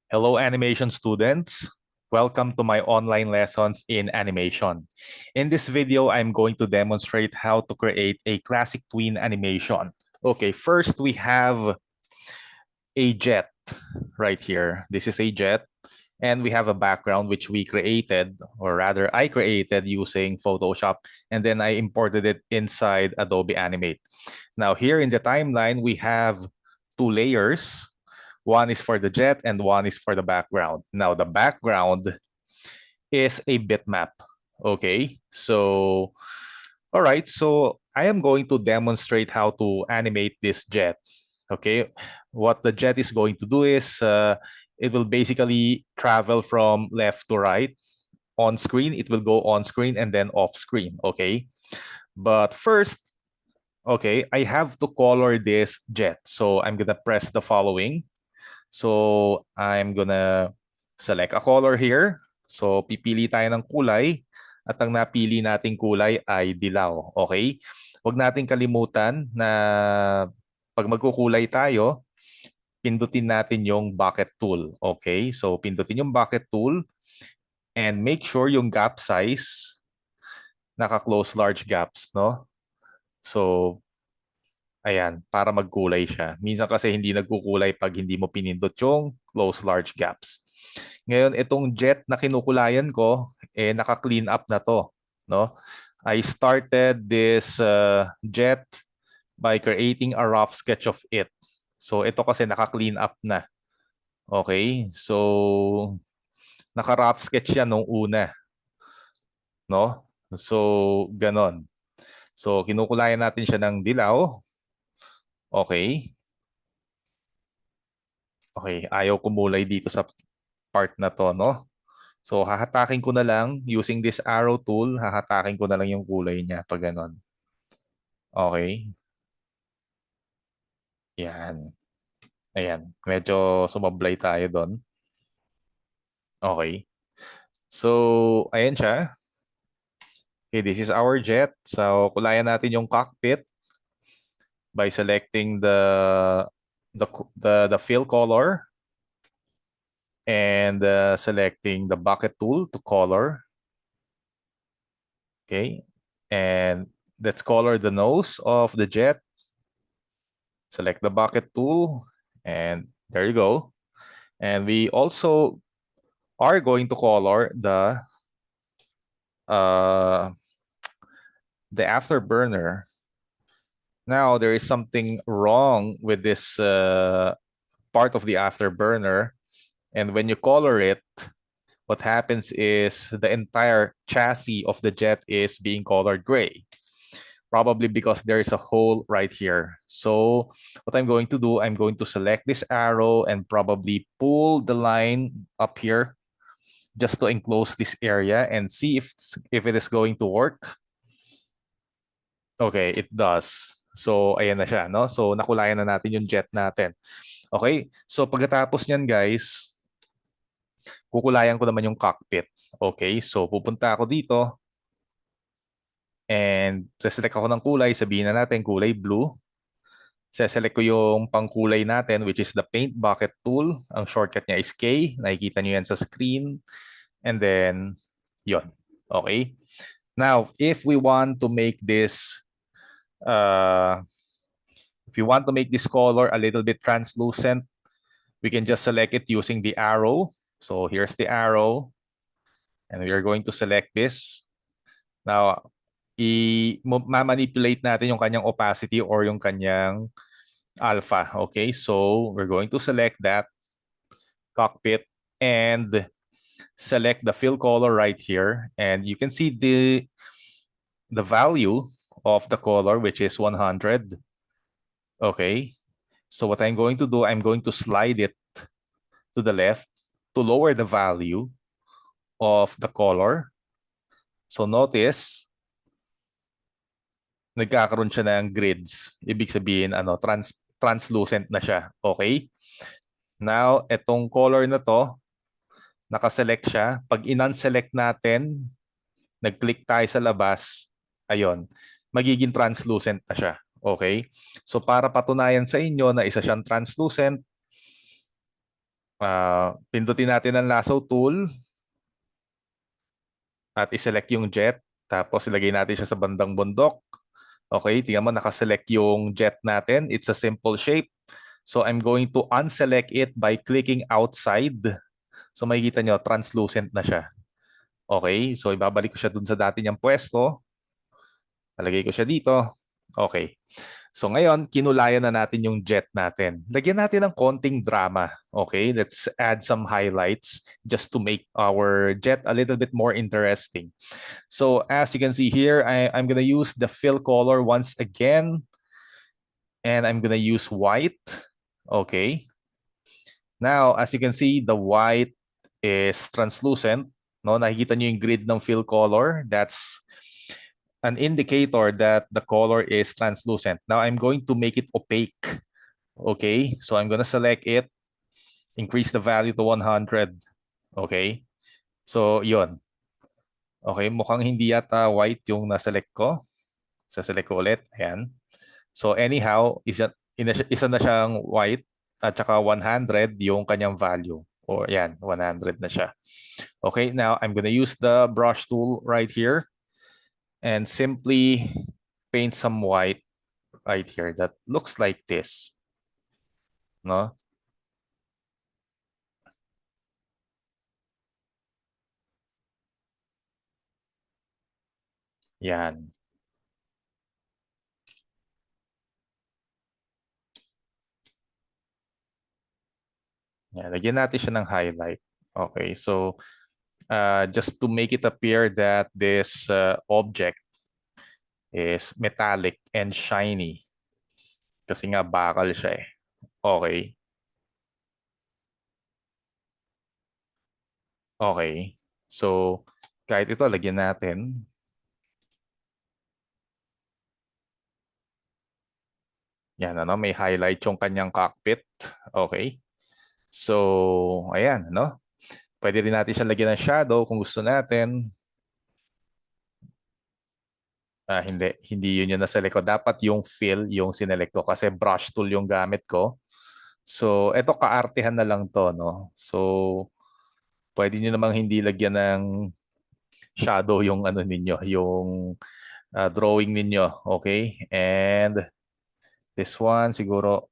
Hello, animation students. Welcome to my online lessons in animation. In this video, I'm going to demonstrate how to create a classic tween animation. Okay, first we have a jet right here. This is a jet, and we have a background which we created, or rather I created using Photoshop, and then I imported it inside Adobe Animate. Now here in the timeline, we have two layers. One is for the jet and one is for the background. Now the background is a bitmap. Okay, so all right, so I am going to demonstrate how to animate this jet. Okay, what the jet is going to do is it will basically travel from left to right on screen. It will go on screen and then off screen. Okay, but first, okay, I have to color this jet. So I'm gonna press the following. So I'm gonna select a color here. So pipili tayo ng kulay at ang napili nating kulay ay dilaw. Okay? Huwag nating kalimutan na pag magkukulay tayo, pindutin natin yung bucket tool. Okay? So pindutin yung bucket tool and make sure yung gap size naka-close large gaps, no? So ayan, para magkulay siya. Minsan kasi hindi nagkukulay pag hindi mo pinindot yung close large gaps. Ngayon, itong jet na kinukulayan ko, naka-clean up na to. No? I started this jet by creating a rough sketch of it. So ito kasi naka-clean up na. Okay? So naka-rough sketch yan nung una. No? So ganon. So kinukulayan natin siya ng dilaw. Okay. Okay, ayaw kumulay dito sa part na to, no? So, hahatakin ko na lang using this arrow tool, hahatakin ko na lang yung kulay niya pag ganon. Okay. Yan. Ayan. Medyo sumablay tayo doon. Okay. So, ayan siya. Okay, this is our jet. So, kulayan natin yung cockpit by selecting the fill color and selecting the bucket tool to color. Okay. And let's color the nose of the jet. Select the bucket tool, and there you go. And we also are going to color uh, the afterburner. Now, there is something wrong with this part of the afterburner. And when you color it, what happens is the entire chassis of the jet is being colored gray. Probably because there is a hole right here. So what I'm going to do, I'm going to select this arrow and probably pull the line up here just to enclose this area and see if it is going to work. Okay, it does. So ayan na siya, no? So nakulayan na natin yung jet natin. Okay, so pagkatapos niyan guys, kukulayan ko naman yung cockpit. Okay, so pupunta ako dito. And select ako ng kulay, sabihin na natin kulay blue. Select ko yung pangkulay natin which is the paint bucket tool. Ang shortcut niya is K. Nakikita niyo yan sa screen. And then, yon. Okay? Now, if we want to make this color a little bit translucent, we can just select it using the arrow. So here's the arrow. And we are going to select this. Now, ma-manipulate natin yung kanyang opacity or yung kanyang alpha. Okay, so we're going to select that cockpit and select the fill color right here. And you can see the value of the color, which is 100. Okay, so what I'm going to do, I'm going to slide it to the left to lower the value of the color. So notice, nagkakaroon siya ng grids. Ibig sabihin, translucent na siya. Okay? Now, itong color na to, nakaselect siya. Pag in-unselect natin, nag-click tayo sa labas, ayun, magiging translucent na siya. Okay? So, para patunayan sa inyo na isa siyang translucent, Pindutin natin ang lasso tool at iselect yung jet. Tapos ilagay natin siya sa bandang bundok. Okay, tingnan mo nakaselect yung jet natin. It's a simple shape. So I'm going to unselect it by clicking outside. So makikita nyo, translucent na siya. Okay, so ibabalik ko siya dun sa dati niyang pwesto. Nalagay ko siya dito. Okay. So ngayon, kinulayan na natin yung jet natin. Lagyan natin ng konting drama. Okay, let's add some highlights just to make our jet a little bit more interesting. So as you can see here, I'm going to use the fill color once again. And I'm going to use white. Okay. Now, as you can see, the white is translucent. No, nakikita nyo yung grid ng fill color. That's an indicator that the color is translucent. Now I'm going to make it opaque. Okay, so I'm gonna select it, increase the value to 100. Okay, so yun. Okay, mukhang hindi yata white yung na-select ko. Sa-select ko ulit. Ayan. So anyhow, isa na siyang white at saka 100 yung kanyang value. O yan, 100 na siya. Okay, now I'm gonna use the brush tool right here and simply paint some white right here that looks like this. No? Yan. Yan. Lagyan natin siya ng highlight. Okay, so just to make it appear that this object is metallic and shiny. Kasi nga bakal siya eh. Okay. Okay. So, kahit ito, lagyan natin. Yan, ano, may highlight yung kanyang cockpit. Okay. So, ayan, no? Pwede rin natin siya lagyan ng shadow kung gusto natin. Hindi yun yung naselect ko. Dapat yung fill yung sinelect ko kasi brush tool yung gamit ko. So, eto kaartehan na lang to, no? So, pwede nyo namang hindi lagyan ng shadow yung ano ninyo, yung drawing ninyo, okay? And this one siguro,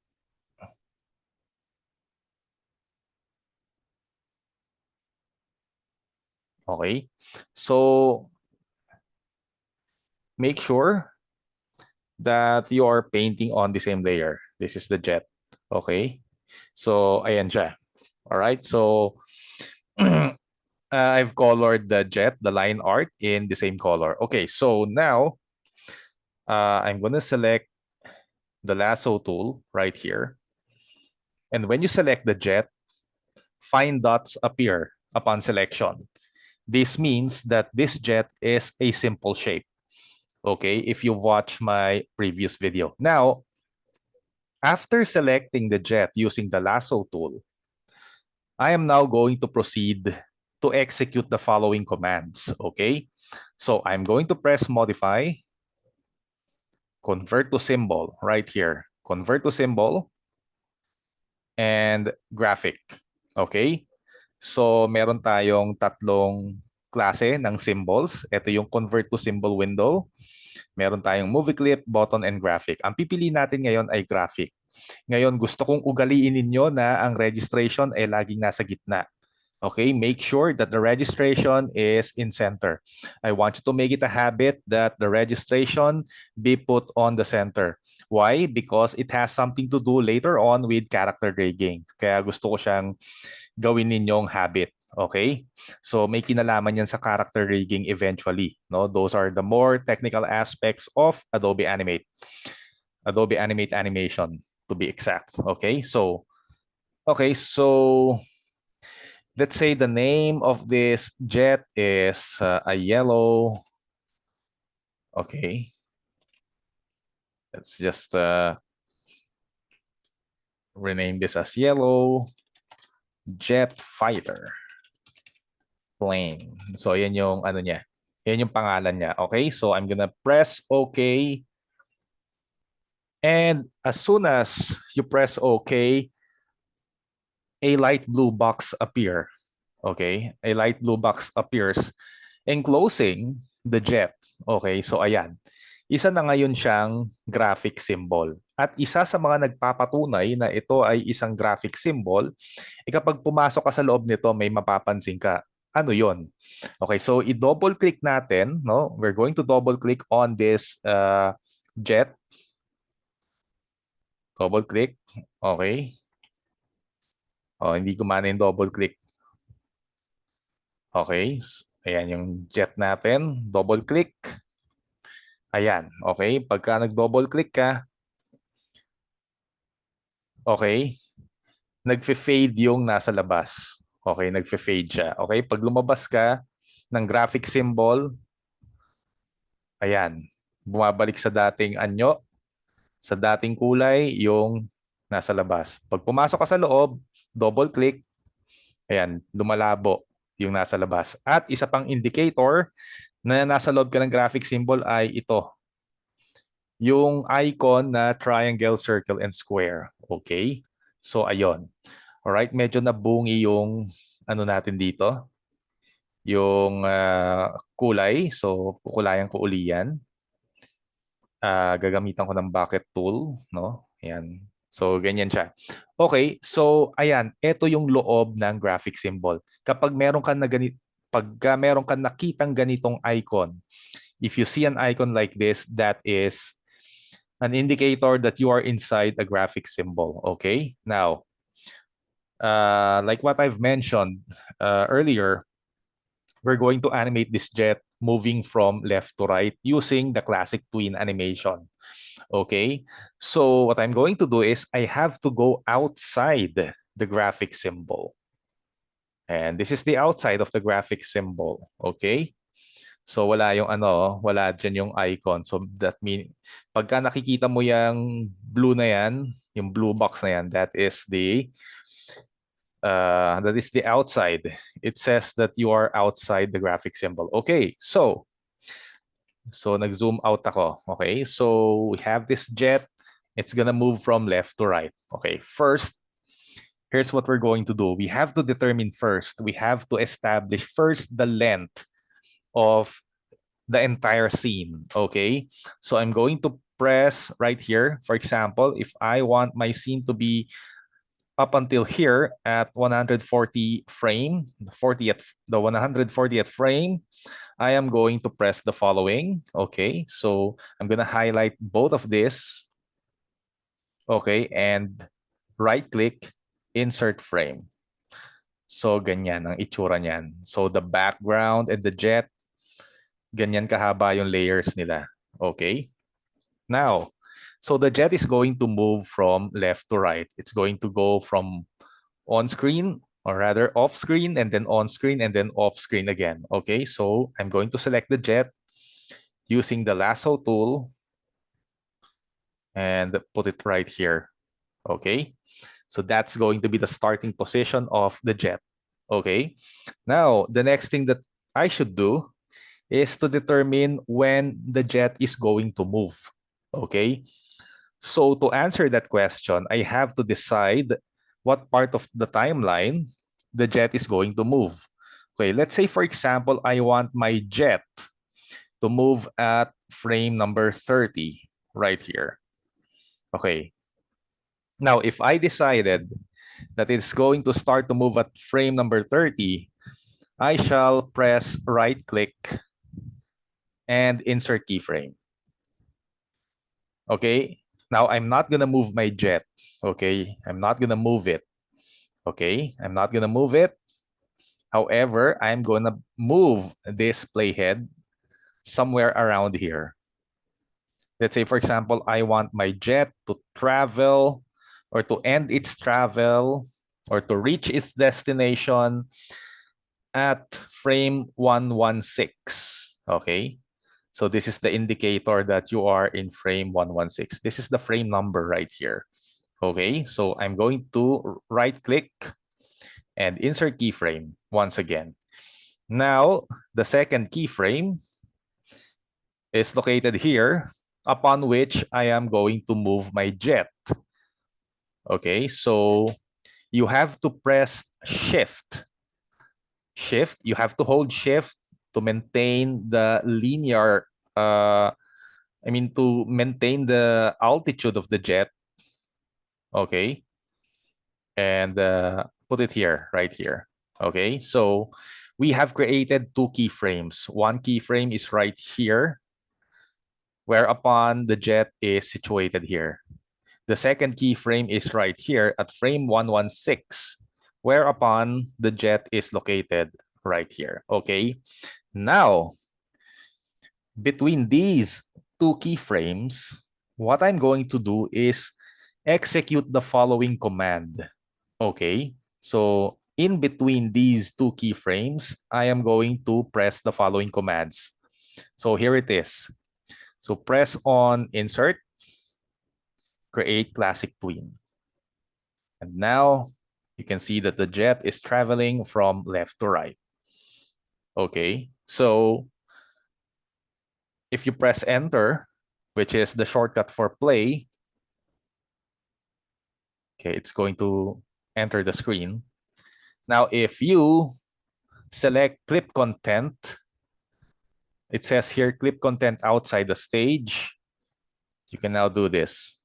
okay? So, make sure that you are painting on the same layer. This is the jet, okay? So, ayan siya. All right? So, I've colored the jet, the line art in the same color. Okay, so now I'm going to select the lasso tool right here. And when you select the jet, fine dots appear upon selection. This means that this jet is a simple shape. Okay, if you watch my previous video. Now, after selecting the jet using the lasso tool, I am now going to proceed to execute the following commands. Okay, so I'm going to press modify, convert to symbol right here. Convert to symbol and graphic. Okay? So, meron tayong tatlong klase ng symbols. Ito yung convert to symbol window. Meron tayong movie clip, button, and graphic. Ang pipili natin ngayon ay graphic. Ngayon, gusto kong ugaliin ninyo na ang registration ay laging nasa gitna. Okay, make sure that the registration is in center. I want you to make it a habit that the registration be put on the center. Why? Because it has something to do later on with character rigging. Kaya gusto ko siyang gawin ninyong habit. Okay? So may kinalaman yan sa character rigging eventually. No? Those are the more technical aspects of Adobe Animate. Adobe Animate Animation to be exact. Okay, so let's say the name of this jet is a yellow. Okay. Let's just rename this as yellow jet fighter plane. So, yan yung ano niya. Yan yung pangalan niya. Okay. So, I'm gonna press OK. And as soon as you press OK, a light blue box appear. Okay? A light blue box appears enclosing the jet. Okay? So ayan. Isa na ngayon siyang graphic symbol. At isa sa mga nagpapatunay na ito ay isang graphic symbol, kapag pumasok ka sa loob nito, may mapapansin ka. Ano yon? Okay, so i-double click natin, no? We're going to double click on this jet. Double click. Okay. Oh, hindi gumana yung double click. Okay. Ayan yung jet natin. Double click. Ayan. Okay. Pagka nag-double click ka, okay, nagfe-fade yung nasa labas. Okay, nagfe-fade siya. Okay, pag lumabas ka ng graphic symbol, ayan, bumabalik sa dating anyo, sa dating kulay, yung nasa labas. Pag pumasok ka sa loob, double click, ayan, lumalabo yung nasa labas. At isa pang indicator na nasa loob ka ng graphic symbol ay ito, yung icon na triangle, circle, and square. Okay? So, ayun. Alright, medyo nabungi yung ano natin dito, yung kulay. So, kukulayan ko uli yan. Gagamitan ko ng bucket tool, no? Ayan. So, ganyan siya. Okay, so ayan, ito yung loob ng graphic symbol. Kapag meron ka na pagka meron ka nakitang ganitong icon, if you see an icon like this, that is an indicator that you are inside a graphic symbol. Okay? Now, like what I've mentioned earlier, we're going to animate this jet moving from left to right using the classic tween animation. Okay, so what I'm going to do is I have to go outside the graphic symbol. And this is the outside of the graphic symbol. Okay, so wala yung ano, wala dyan yung icon. So that mean, pagka nakikita mo yung blue na yan, yung blue box na yan, that is the outside. It says that you are outside the graphic symbol. Okay, so nag-zoom out ako. Okay, so we have this jet. It's gonna move from left to right. Okay, first, here's what we're going to do. We have to determine first, we have to establish first the length of the entire scene. Okay, so I'm going to press right here. For example, if I want my scene to be up until here at 140 frame, the 140th frame, I am going to press the following. Okay, so I'm gonna highlight both of this. Okay, and right click, insert frame. So ganyan ang itsura niyan. So the background and the jet, ganyan kahaba yung layers nila. Okay, now, so the jet is going to move from left to right. It's going to go from on screen, or rather off screen, and then on screen, and then off screen again. Okay, so I'm going to select the jet using the lasso tool and put it right here. Okay, so that's going to be the starting position of the jet. Okay, now the next thing that I should do is to determine when the jet is going to move. Okay, so to answer that question, I have to decide what part of the timeline the jet is going to move. Okay, let's say, for example, I want my jet to move at frame number 30 right here. Okay, now if I decided that it's going to start to move at frame number 30, I shall press right click and insert keyframe. Okay, now I'm not gonna move my jet. Okay, I'm not gonna move it. Okay, I'm not gonna move it. However, I'm gonna move this playhead somewhere around here. Let's say, for example, I want my jet to travel or to end its travel or to reach its destination at frame 116. Okay, so this is the indicator that you are in frame 116. This is the frame number right here. Okay, so I'm going to right click and insert keyframe once again. Now, the second keyframe is located here, upon which I am going to move my jet. Okay, so you have to press shift. Shift, you have to hold shift to maintain the linear, to maintain the altitude of the jet. Okay. And put it here, right here. Okay. So we have created two keyframes. One keyframe is right here, whereupon the jet is situated here. The second keyframe is right here at frame 116, whereupon the jet is located right here. Okay. Now, between these two keyframes, what I'm going to do is execute the following command. Okay. So in between these two keyframes, I am going to press the following commands. So here it is. So press on insert, create classic tween. And now you can see that the jet is traveling from left to right. Okay. So if you press enter, which is the shortcut for play, okay, it's going to enter the screen. Now, if you select clip content, it says here clip content outside the stage. You can now do this.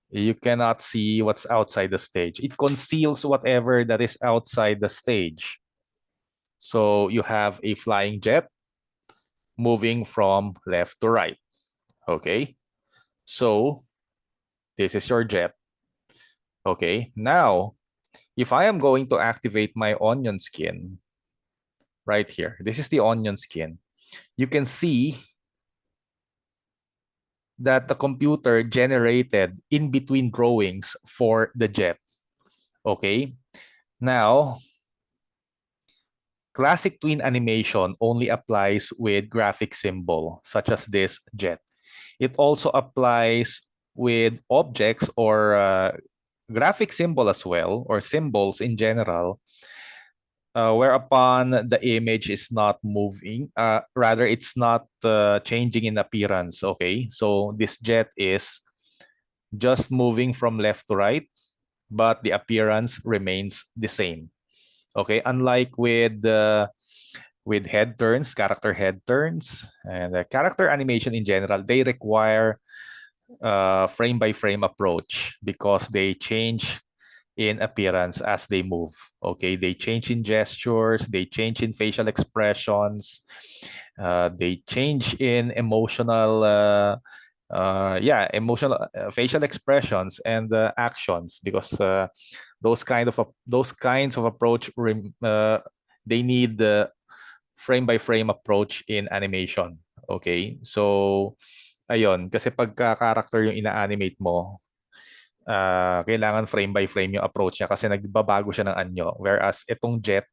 You cannot see what's outside the stage. It conceals whatever that is outside the stage. So you have a flying jet moving from left to right. Okay. So this is your jet. Okay. Now, if I am going to activate my onion skin right here, this is the onion skin. You can see that the computer generated in between drawings for the jet. Okay. Now, classic tween animation only applies with graphic symbol, such as this jet. It also applies with objects or graphic symbol as well, or symbols in general, whereupon the image is not moving, rather it's not changing in appearance. Okay, so this jet is just moving from left to right, but the appearance remains the same. Okay, unlike with head turns, character head turns, and character animation in general, they require frame by frame approach because they change in appearance as they move. Okay, they change in gestures, they change in facial expressions, they change in emotional, emotional facial expressions and actions because those kinds of approach they need the frame by frame approach in animation. Okay, so ayun, kasi pagka character yung ina-animate mo, kailangan frame by frame yung approach niya kasi nagbabago siya ng anyo. Whereas itong jet,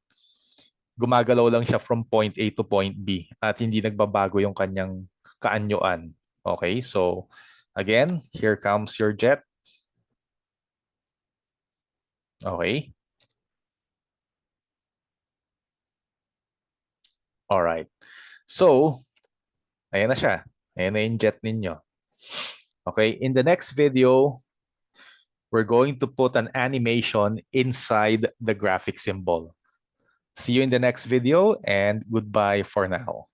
gumagalaw lang siya from point A to point B at hindi nagbabago yung kanyang kaanyuan. Okay, so again, here comes your jet. Okay. All right. So, ayan na siya. Ayan na yung jet ninyo. Okay, in the next video, we're going to put an animation inside the graphic symbol. See you in the next video and goodbye for now.